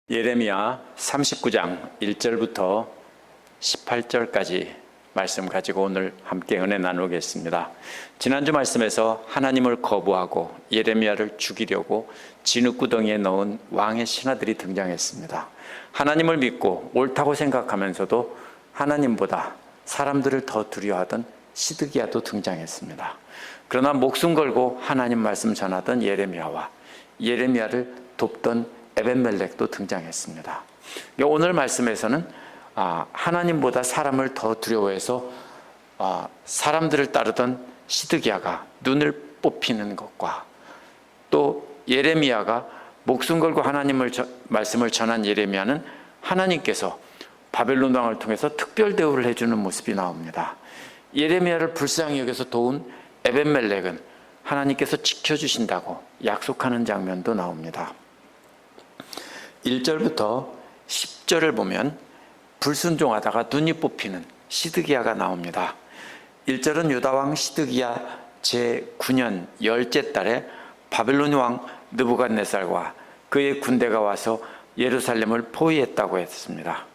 예레미야 39장 1절부터 18절까지 말씀 가지고 오늘 함께 은혜 나누겠습니다. 지난주 말씀에서 하나님을 거부하고 예레미야를 죽이려고 진흙구덩이에 넣은 왕의 신하들이 등장했습니다. 하나님을 믿고 옳다고 생각하면서도 하나님보다 사람들을 더 두려워하던 시드기야도 등장했습니다. 그러나 목숨 걸고 하나님 말씀 전하던 예레미야와 예레미야를 돕던 에벤멜렉도 등장했습니다. 오늘 말씀에서는 하나님보다 사람을 더 두려워해서 사람들을 따르던 시드기야가 눈을 뽑히는 것과 또 예레미야가 목숨 걸고 하나님을 말씀을 전한 예레미야는 하나님께서 바벨론 왕을 통해서 특별 대우를 해주는 모습이 나옵니다. 예레미야를 불쌍히 여겨서 도운 에벤멜렉은 하나님께서 지켜주신다고 약속하는 장면도 나옵니다. 1절부터 10절을 보면 불순종하다가 눈이 뽑히는 시드기야가 나옵니다. 1절은 유다왕 시드기야 제9년 10째 달에 바벨론 왕 느부갓네살과 그의 군대가 와서 예루살렘을 포위했다고 했습니다.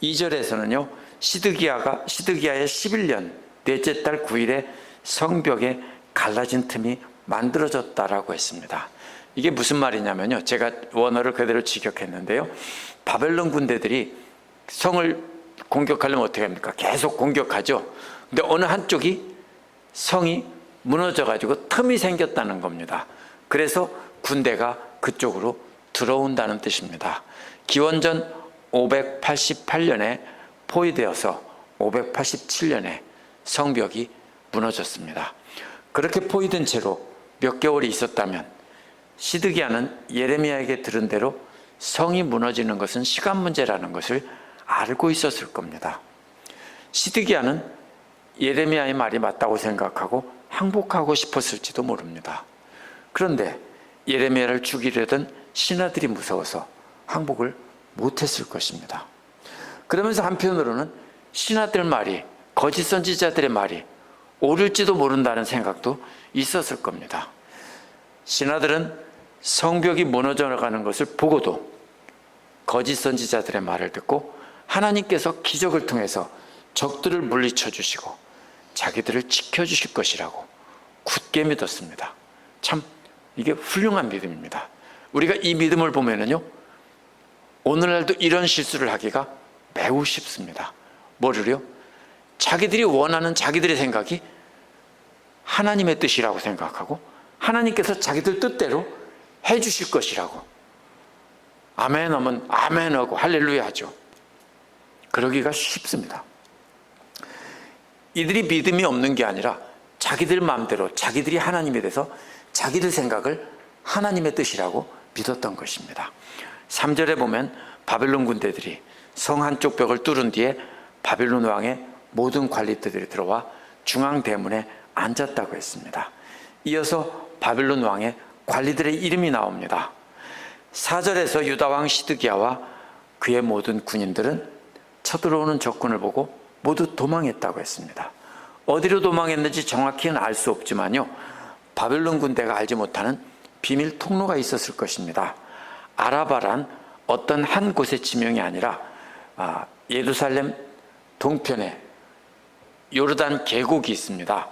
2절에서는요, 시드기야의 11년 넷째 달 9일에 성벽에 갈라진 틈이 만들어졌다라고 했습니다. 이게 무슨 말이냐면요, 제가 원어를 그대로 직역했는데요, 바벨론 군대들이 성을 공격하려면 어떻게 합니까? 계속 공격하죠. 근데 어느 한쪽이 성이 무너져 가지고 틈이 생겼다는 겁니다. 그래서 군대가 그쪽으로 들어온다는 뜻입니다. 기원전 588년에 포위되어서 587년에 성벽이 무너졌습니다. 그렇게 포위된 채로 몇 개월이 있었다면 시드기야는 예레미야에게 들은 대로 성이 무너지는 것은 시간 문제라는 것을 알고 있었을 겁니다. 시드기야는 예레미야의 말이 맞다고 생각하고 항복하고 싶었을지도 모릅니다. 그런데 예레미야를 죽이려던 신하들이 무서워서 항복을 못했을 것입니다. 그러면서 한편으로는 신하들 말이, 거짓 선지자들의 말이 옳을지도 모른다는 생각도 있었을 겁니다. 신하들은 성벽이 무너져 나가는 것을 보고도 거짓 선지자들의 말을 듣고 하나님께서 기적을 통해서 적들을 물리쳐 주시고 자기들을 지켜주실 것이라고 굳게 믿었습니다. 참 이게 훌륭한 믿음입니다. 우리가 이 믿음을 보면은요, 오늘날도 이런 실수를 하기가 매우 쉽습니다. 뭐를요? 자기들이 원하는 자기들의 생각이 하나님의 뜻이라고 생각하고 하나님께서 자기들 뜻대로 해주실 것이라고 아멘 하면 아멘 하고 할렐루야 하죠. 그러기가 쉽습니다. 이들이 믿음이 없는 게 아니라 자기들 마음대로 자기들이 하나님에 대해서 자기들 생각을 하나님의 뜻이라고 믿었던 것입니다. 3절에 보면 바벨론 군대들이 성 한쪽 벽을 뚫은 뒤에 바벨론 왕의 모든 관리들이 들어와 중앙대문에 앉았다고 했습니다. 이어서 바벨론 왕의 관리들의 이름이 나옵니다. 4절에서 유다왕 시드기야와 그의 모든 군인들은 쳐들어오는 적군을 보고 모두 도망했다고 했습니다. 어디로 도망했는지 정확히는 알 수 없지만요, 바벨론 군대가 알지 못하는 비밀 통로가 있었을 것입니다. 아라바란 어떤 한 곳의 지명이 아니라 예루살렘 동편에 요르단 계곡이 있습니다.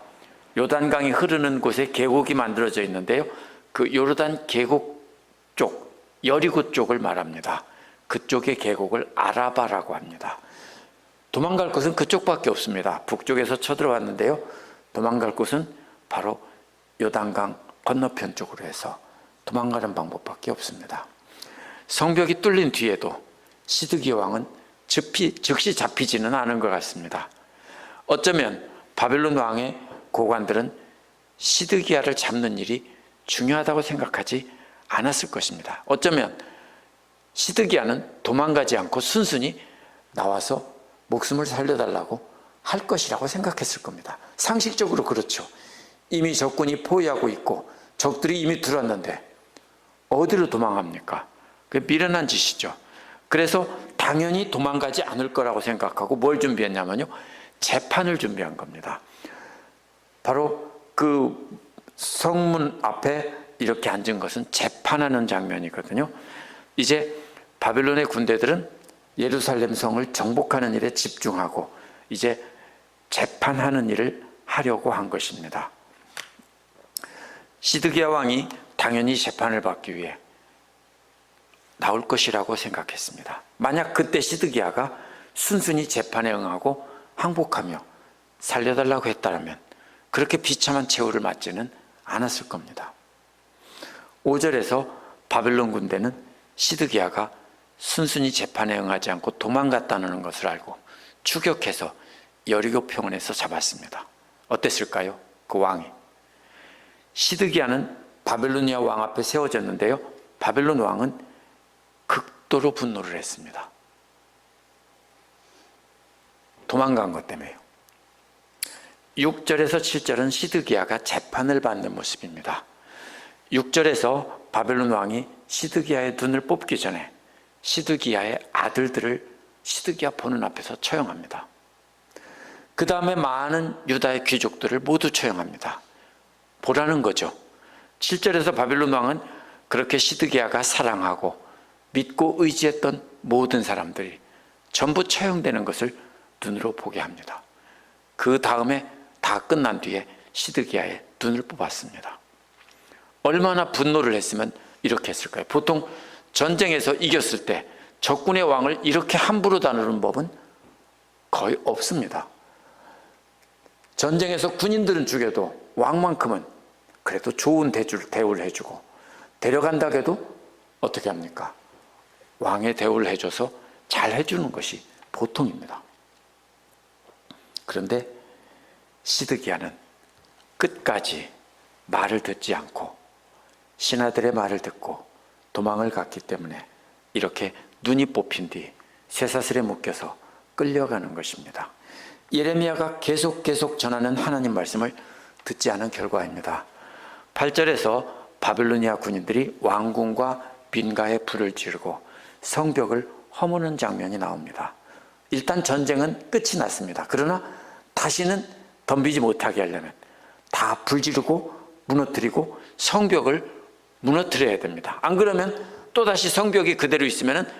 요단강이 흐르는 곳에 계곡이 만들어져 있는데요, 그 요르단 계곡 쪽, 여리고 쪽을 말합니다. 그쪽의 계곡을 아라바라고 합니다. 도망갈 곳은 그쪽밖에 없습니다. 북쪽에서 쳐들어왔는데요, 도망갈 곳은 바로 요단강 건너편 쪽으로 해서 도망가는 방법밖에 없습니다. 성벽이 뚫린 뒤에도 시드기야 왕은 즉시 잡히지는 않은 것 같습니다. 어쩌면 바벨론 왕의 고관들은 시드기야를 잡는 일이 중요하다고 생각하지 않았을 것입니다. 어쩌면 시드기야는 도망가지 않고 순순히 나와서 목숨을 살려달라고 할 것이라고 생각했을 겁니다. 상식적으로 그렇죠. 이미 적군이 포위하고 있고 적들이 이미 들어왔는데 어디로 도망갑니까? 그게 미련한 짓이죠. 그래서 당연히 도망가지 않을 거라고 생각하고 뭘 준비했냐면요, 재판을 준비한 겁니다. 바로 그 성문 앞에 이렇게 앉은 것은 재판하는 장면이거든요. 이제 바벨론의 군대들은 예루살렘 성을 정복하는 일에 집중하고 이제 재판하는 일을 하려고 한 것입니다. 시드기야 왕이 당연히 재판을 받기 위해 나올 것이라고 생각했습니다. 만약 그때 시드기야가 순순히 재판에 응하고 항복하며 살려달라고 했다면 그렇게 비참한 최후를 맞지는 않았을 겁니다. 5절에서 바벨론 군대는 시드기야가 순순히 재판에 응하지 않고 도망갔다는 것을 알고 추격해서 여리고 평원에서 잡았습니다. 어땠을까요? 그 왕이. 시드기야는 바벨로니아 왕 앞에 세워졌는데요, 바벨론 왕은 극도로 분노를 했습니다. 도망간 것 때문에요. 6절에서 7절은 시드기야가 재판을 받는 모습입니다. 6절에서 바벨론 왕이 시드기야의 눈을 뽑기 전에 시드기야의 아들들을 시드기야 보는 앞에서 처형합니다. 그 다음에 많은 유다의 귀족들을 모두 처형합니다. 보라는 거죠. 7절에서 바벨론 왕은 그렇게 시드기야가 사랑하고 믿고 의지했던 모든 사람들이 전부 처형되는 것을 눈으로 보게 합니다. 그 다음에 다 끝난 뒤에 시드기야의 눈을 뽑았습니다. 얼마나 분노를 했으면 이렇게 했을까요? 보통 전쟁에서 이겼을 때 적군의 왕을 이렇게 함부로 다루는 법은 거의 없습니다. 전쟁에서 군인들은 죽여도 왕만큼은 그래도 좋은 대우를 해주고, 데려간다고 해도 어떻게 합니까? 왕의 대우를 해줘서 잘 해주는 것이 보통입니다. 그런데 시드기야는 끝까지 말을 듣지 않고 신하들의 말을 듣고 도망을 갔기 때문에 이렇게 눈이 뽑힌 뒤 쇠사슬에 묶여서 끌려가는 것입니다. 예레미야가 계속 전하는 하나님 말씀을 듣지 않은 결과입니다. 8절에서 바벨로니아 군인들이 왕궁과 빈가에 불을 지르고 성벽을 허무는 장면이 나옵니다. 일단 전쟁은 끝이 났습니다. 그러나 다시는 덤비지 못하게 하려면 다 불지르고 무너뜨리고 성벽을 무너뜨려야 됩니다. 안 그러면 또다시 성벽이 그대로 있으면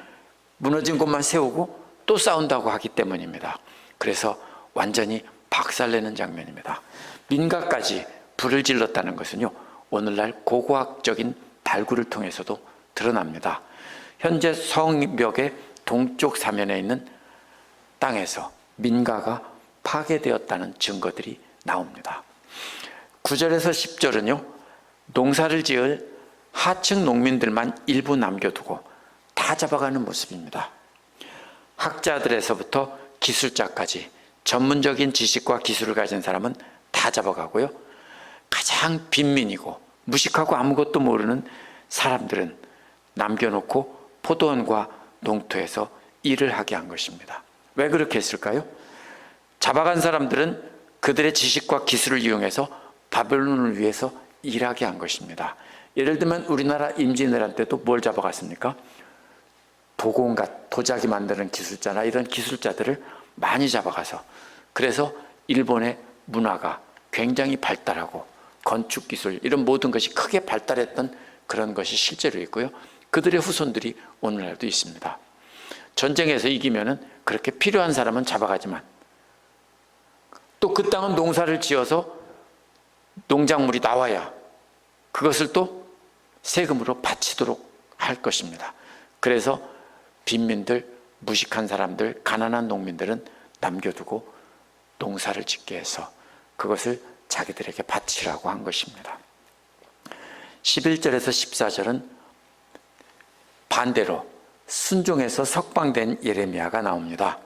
무너진 곳만 세우고 또 싸운다고 하기 때문입니다. 그래서 완전히 박살내는 장면입니다. 민가까지 불을 질렀다는 것은요, 오늘날 고고학적인 발굴을 통해서도 드러납니다. 현재 성벽의 동쪽 사면에 있는 땅에서 민가가 파괴되었다는 증거들이 나옵니다. 9절에서 10절은요, 농사를 지을 하층 농민들만 일부 남겨두고 다 잡아가는 모습입니다. 학자들에서부터 기술자까지 전문적인 지식과 기술을 가진 사람은 다 잡아가고요, 가장 빈민이고 무식하고 아무것도 모르는 사람들은 남겨놓고 포도원과 농토에서 일을 하게 한 것입니다. 왜 그렇게 했을까요? 잡아간 사람들은 그들의 지식과 기술을 이용해서 바벨론을 위해서 일하게 한 것입니다. 예를 들면 우리나라 임진왜란 때도 뭘 잡아갔습니까? 도공과 도자기 만드는 기술자나 이런 기술자들을 많이 잡아가서, 그래서 일본의 문화가 굉장히 발달하고 건축기술 이런 모든 것이 크게 발달했던 그런 것이 실제로 있고요, 그들의 후손들이 오늘날도 있습니다. 전쟁에서 이기면은 그렇게 필요한 사람은 잡아가지만 또 그 땅은 농사를 지어서 농작물이 나와야 그것을 또 세금으로 바치도록 할 것입니다. 그래서 빈민들, 무식한 사람들, 가난한 농민들은 남겨두고 농사를 짓게 해서 그것을 자기들에게 바치라고 한 것입니다. 11절에서 14절은 반대로 순종해서 석방된 예레미야가 나옵니다.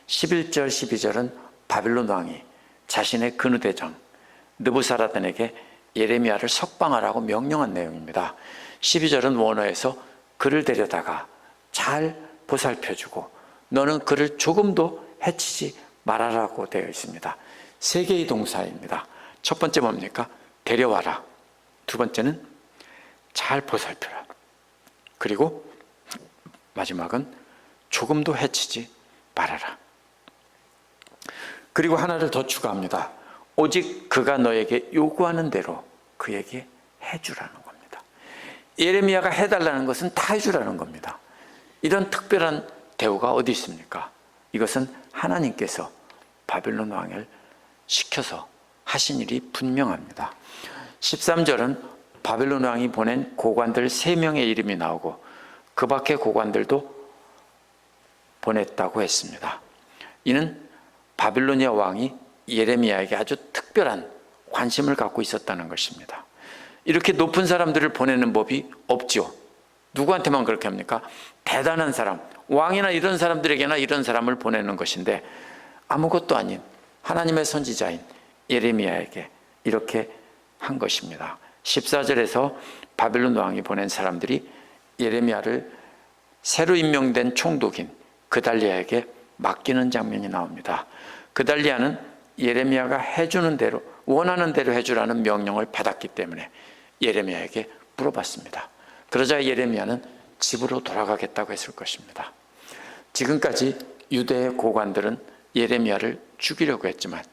11절, 12절은 바벨론 왕이 자신의 근위대장 느부사라단에게 예레미야를 석방하라고 명령한 내용입니다. 12절은 원어에서 그를 데려다가 잘 보살펴주고 너는 그를 조금도 해치지 말아라고 되어 있습니다. 세 개의 동사입니다. 첫 번째 뭡니까? 데려와라. 두 번째는 잘 보살펴라. 그리고 마지막은 조금도 해치지 말아라. 그리고 하나를 더 추가합니다. 오직 그가 너에게 요구하는 대로 그에게 해주라는 겁니다. 예레미야가 해달라는 것은 다 해주라는 겁니다. 이런 특별한 대우가 어디 있습니까? 이것은 하나님께서 바벨론 왕을 시켜서 하신 일이 분명합니다. 13절은 바벨론 왕이 보낸 고관들 3명의 이름이 나오고 그 밖의 고관들도 보냈다고 했습니다. 이는 바빌로니아 왕이 예레미야에게 아주 특별한 관심을 갖고 있었다는 것입니다. 이렇게 높은 사람들을 보내는 법이 없지요. 누구한테만 그렇게 합니까? 대단한 사람, 왕이나 이런 사람들에게나 이런 사람을 보내는 것인데 아무것도 아닌 하나님의 선지자인 예레미야에게 이렇게 한 것입니다. 14절에서 바벨론 왕이 보낸 사람들이 예레미야를 새로 임명된 총독인 그달리아에게 맡기는 장면이 나옵니다. 그달리아는 예레미야가 해주는 대로, 원하는 대로 해주라는 명령을 받았기 때문에 예레미야에게 물어봤습니다. 그러자 예레미야는 집으로 돌아가겠다고 했을 것입니다. 지금까지 유대의 고관들은 예레미야를 죽이려고 했지만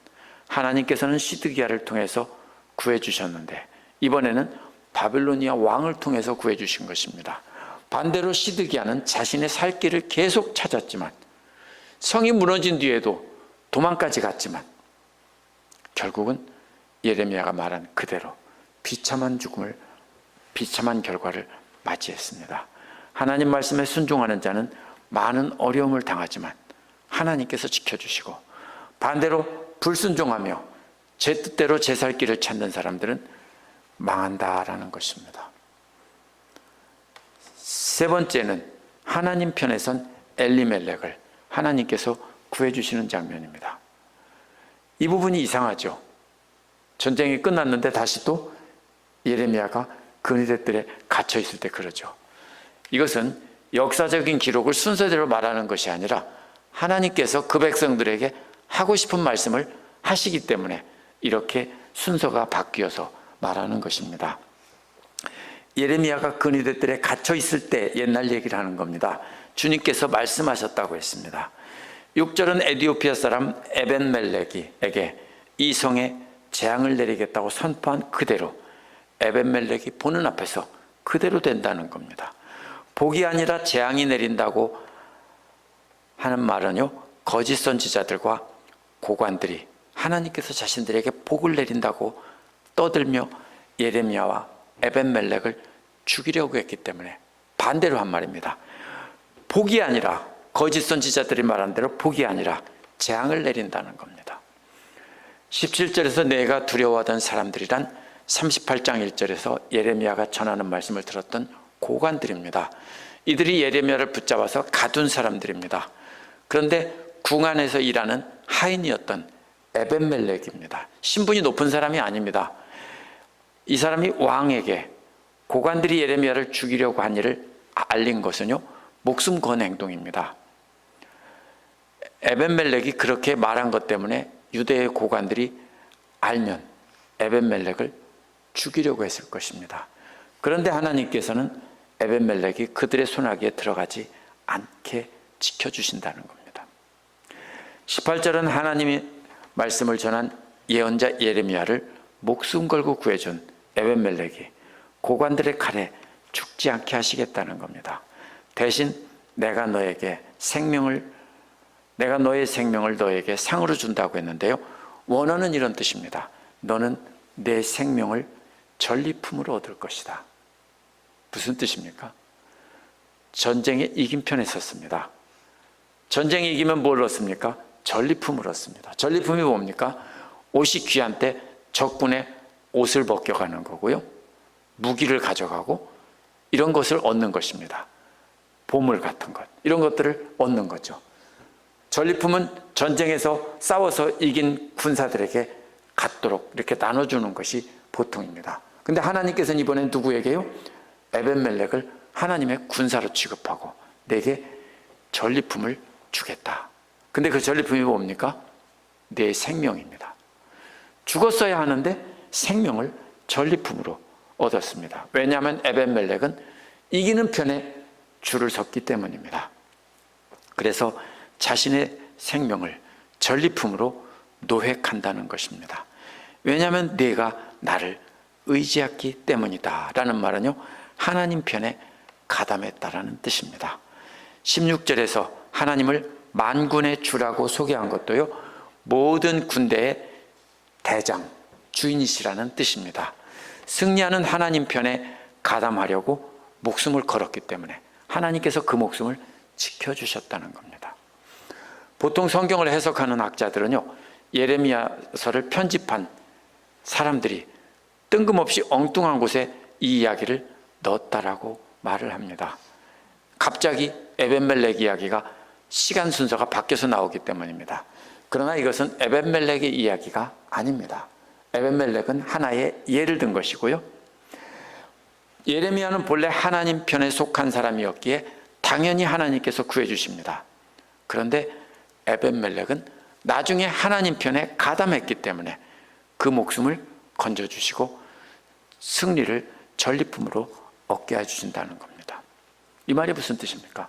하나님께서는 시드기야를 통해서 구해주셨는데 이번에는 바빌로니아 왕을 통해서 구해주신 것입니다. 반대로 시드기야는 자신의 살 길을 계속 찾았지만 성이 무너진 뒤에도 도망까지 갔지만 결국은 예레미야가 말한 그대로 비참한 결과를 맞이했습니다. 하나님 말씀에 순종하는 자는 많은 어려움을 당하지만 하나님께서 지켜주시고 반대로 불순종하며 제 뜻대로 제 살 길을 찾는 사람들은 망한다라는 것입니다. 세 번째는 하나님 편에 선 엘리멜렉을 하나님께서 구해주시는 장면입니다. 이 부분이 이상하죠. 전쟁이 끝났는데 다시 또 예레미야가 근위대들에 갇혀 있을 때 그러죠. 이것은 역사적인 기록을 순서대로 말하는 것이 아니라 하나님께서 그 백성들에게 하고 싶은 말씀을 하시기 때문에 이렇게 순서가 바뀌어서 말하는 것입니다. 예레미야가 근위대들에 갇혀 있을 때 옛날 얘기를 하는 겁니다. 주님께서 말씀하셨다고 했습니다. 6절은 에디오피아 사람 에벤멜렉에게 이 성에 재앙을 내리겠다고 선포한 그대로 에벤멜렉이 보는 앞에서 그대로 된다는 겁니다. 복이 아니라 재앙이 내린다고 하는 말은요, 거짓 선지자들과 고관들이 하나님께서 자신들에게 복을 내린다고 떠들며 예레미야와 에벤멜렉을 죽이려고 했기 때문에 반대로 한 말입니다. 복이 아니라, 거짓 선지자들이 말한 대로 복이 아니라 재앙을 내린다는 겁니다. 17절에서 내가 두려워하던 사람들이란 38장 1절에서 예레미야가 전하는 말씀을 들었던 고관들입니다. 이들이 예레미야를 붙잡아서 가둔 사람들입니다. 그런데 궁 안에서 일하는 하인이었던 에벤멜렉입니다. 신분이 높은 사람이 아닙니다. 이 사람이 왕에게 고관들이 예레미야를 죽이려고 한 일을 알린 것은요, 목숨 건 행동입니다. 에벤멜렉이 그렇게 말한 것 때문에 유대의 고관들이 알면 에벤멜렉을 죽이려고 했을 것입니다. 그런데 하나님께서는 에벤멜렉이 그들의 손아귀에 들어가지 않게 지켜주신다는 겁니다. 18절은 하나님이 말씀을 전한 예언자 예레미야를 목숨 걸고 구해준 에벤멜렉이 고관들의 칼에 죽지 않게 하시겠다는 겁니다. 대신 내가 너의 생명을 너에게 상으로 준다고 했는데요, 원어는 이런 뜻입니다. 너는 내 생명을 전리품으로 얻을 것이다. 무슨 뜻입니까? 전쟁에 이긴 편에 섰습니다. 전쟁에 이기면 뭘 얻습니까? 전리품을 얻습니다. 전리품이 뭡니까? 옷이 귀한 때 적군의 옷을 벗겨가는 거고요, 무기를 가져가고 이런 것을 얻는 것입니다. 보물 같은 것, 이런 것들을 얻는 거죠. 전리품은 전쟁에서 싸워서 이긴 군사들에게 갖도록 이렇게 나눠주는 것이 보통입니다. 근데 하나님께서는 이번엔 누구에게요? 에벤멜렉을 하나님의 군사로 취급하고 내게 전리품을 주겠다. 근데 그 전리품이 뭡니까? 내 생명입니다. 죽었어야 하는데 생명을 전리품으로 얻었습니다. 왜냐하면 에벤멜렉은 이기는 편에 줄을 섰기 때문입니다. 그래서 자신의 생명을 전리품으로 노획한다는 것입니다. 왜냐하면 네가 나를 의지했기 때문이다 라는 말은요, 하나님 편에 가담했다라는 뜻입니다. 16절에서 하나님을 만군의 주라고 소개한 것도요, 모든 군대의 대장, 주인이시라는 뜻입니다. 승리하는 하나님 편에 가담하려고 목숨을 걸었기 때문에 하나님께서 그 목숨을 지켜주셨다는 겁니다. 보통 성경을 해석하는 학자들은요, 예레미야서를 편집한 사람들이 뜬금없이 엉뚱한 곳에 이 이야기를 넣었다라고 말을 합니다. 갑자기 에벤멜렉 이야기가 시간 순서가 바뀌어서 나오기 때문입니다. 그러나 이것은 에벤멜렉의 이야기가 아닙니다. 에벤멜렉은 하나의 예를 든 것이고요, 예레미야는 본래 하나님 편에 속한 사람이었기에 당연히 하나님께서 구해주십니다. 그런데 에벤멜렉은 나중에 하나님 편에 가담했기 때문에 그 목숨을 건져주시고 승리를 전리품으로 얻게 해주신다는 겁니다. 이 말이 무슨 뜻입니까?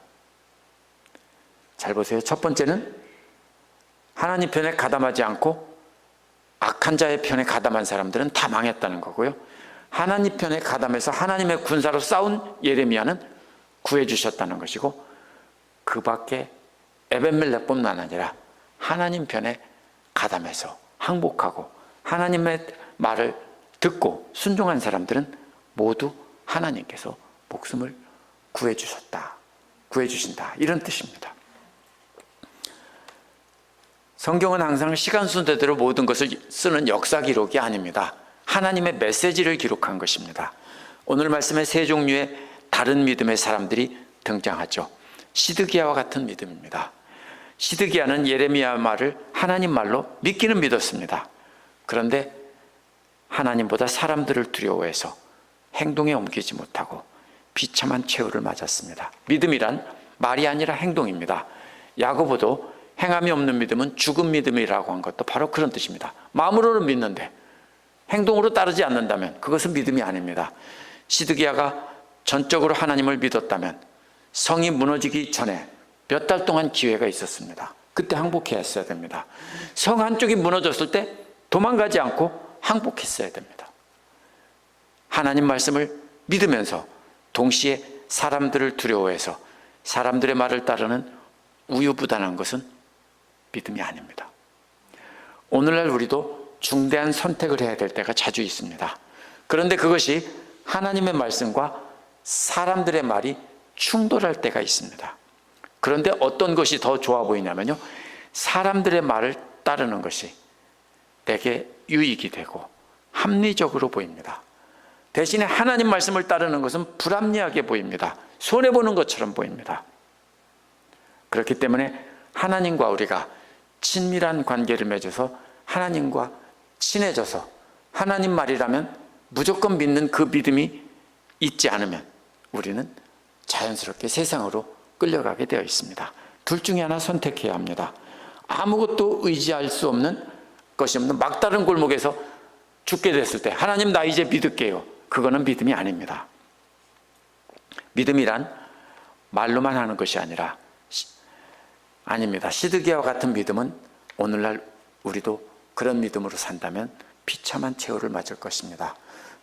잘 보세요. 첫 번째는 하나님 편에 가담하지 않고 악한 자의 편에 가담한 사람들은 다 망했다는 거고요, 하나님 편에 가담해서 하나님의 군사로 싸운 예레미야는 구해주셨다는 것이고, 그 밖에 에벤멜렉뿐만 아니라 하나님 편에 가담해서 항복하고 하나님의 말을 듣고 순종한 사람들은 모두 하나님께서 목숨을 구해주신다, 이런 뜻입니다. 성경은 항상 시간 순서대로 모든 것을 쓰는 역사 기록이 아닙니다. 하나님의 메시지를 기록한 것입니다. 오늘 말씀에 세 종류의 다른 믿음의 사람들이 등장하죠. 시드기야와 같은 믿음입니다. 시드기야는 예레미야 말을 하나님 말로 믿기는 믿었습니다. 그런데 하나님보다 사람들을 두려워해서 행동에 옮기지 못하고 비참한 최후를 맞았습니다. 믿음이란 말이 아니라 행동입니다. 야고보도 행함이 없는 믿음은 죽은 믿음이라고 한 것도 바로 그런 뜻입니다. 마음으로는 믿는데 행동으로 따르지 않는다면 그것은 믿음이 아닙니다. 시드기야가 전적으로 하나님을 믿었다면 성이 무너지기 전에 몇 달 동안 기회가 있었습니다. 그때 항복해야 했어야 됩니다. 성 한쪽이 무너졌을 때 도망가지 않고 항복했어야 됩니다. 하나님 말씀을 믿으면서 동시에 사람들을 두려워해서 사람들의 말을 따르는 우유부단한 것은 믿음이 아닙니다. 오늘날 우리도 중대한 선택을 해야 될 때가 자주 있습니다. 그런데 그것이 하나님의 말씀과 사람들의 말이 충돌할 때가 있습니다. 그런데 어떤 것이 더 좋아 보이냐면요, 사람들의 말을 따르는 것이 내게 유익이 되고 합리적으로 보입니다. 대신에 하나님 말씀을 따르는 것은 불합리하게 보입니다. 손해보는 것처럼 보입니다. 그렇기 때문에 하나님과 우리가 친밀한 관계를 맺어서 하나님과 친해져서 하나님 말이라면 무조건 믿는 그 믿음이 있지 않으면 우리는 자연스럽게 세상으로 끌려가게 되어 있습니다. 둘 중에 하나 선택해야 합니다. 아무것도 의지할 수 없는 것이 없는 막다른 골목에서 죽게 됐을 때 하나님 나 이제 믿을게요, 그거는 믿음이 아닙니다. 믿음이란 말로만 하는 것이 아닙니다. 시드기야와 같은 믿음은 오늘날 우리도 그런 믿음으로 산다면 비참한 최후를 맞을 것입니다.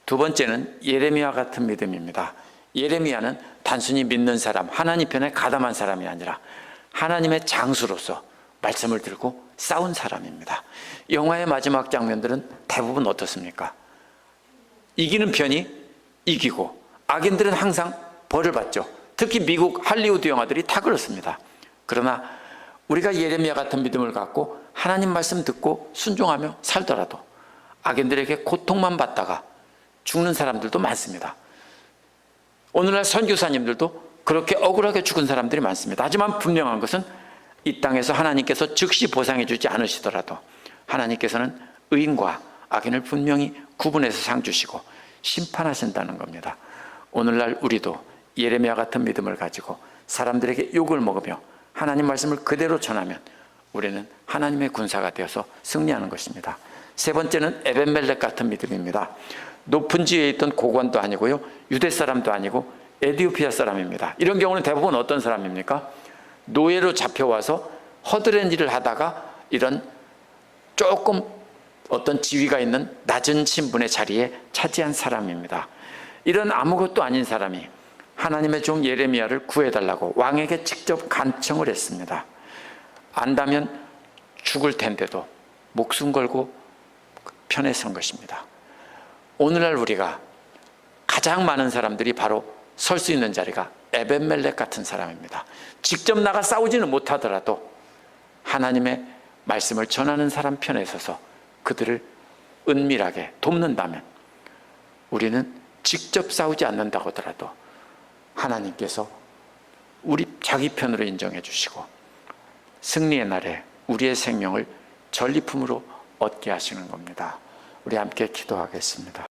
두 번째는 예레미야 같은 믿음입니다. 예레미야는 단순히 믿는 사람, 하나님 편에 가담한 사람이 아니라 하나님의 장수로서 말씀을 들고 싸운 사람입니다. 영화의 마지막 장면들은 대부분 어떻습니까? 이기는 편이 이기고 악인들은 항상 벌을 받죠. 특히 미국 할리우드 영화들이 다 그렇습니다. 그러나 우리가 예레미야 같은 믿음을 갖고 하나님 말씀 듣고 순종하며 살더라도 악인들에게 고통만 받다가 죽는 사람들도 많습니다. 오늘날 선교사님들도 그렇게 억울하게 죽은 사람들이 많습니다. 하지만 분명한 것은 이 땅에서 하나님께서 즉시 보상해 주지 않으시더라도 하나님께서는 의인과 악인을 분명히 구분해서 상 주시고 심판하신다는 겁니다. 오늘날 우리도 예레미야 같은 믿음을 가지고 사람들에게 욕을 먹으며 하나님 말씀을 그대로 전하면 우리는 하나님의 군사가 되어서 승리하는 것입니다. 세 번째는 에벤멜렉 같은 믿음입니다. 높은 지위에 있던 고관도 아니고요, 유대 사람도 아니고 에티오피아 사람입니다. 이런 경우는 대부분 어떤 사람입니까? 노예로 잡혀와서 허드렛 일을 하다가 이런 조금 어떤 지위가 있는 낮은 신분의 자리에 차지한 사람입니다. 이런 아무것도 아닌 사람이 하나님의 종 예레미야를 구해달라고 왕에게 직접 간청을 했습니다. 안다면 죽을 텐데도 목숨 걸고 편에 선 것입니다. 오늘날 우리가 가장 많은 사람들이 바로 설 수 있는 자리가 에벤멜렉 같은 사람입니다. 직접 나가 싸우지는 못하더라도 하나님의 말씀을 전하는 사람 편에 서서 그들을 은밀하게 돕는다면 우리는 직접 싸우지 않는다고 하더라도 하나님께서 우리 자기 편으로 인정해 주시고 승리의 날에 우리의 생명을 전리품으로 얻게 하시는 겁니다. 우리 함께 기도하겠습니다.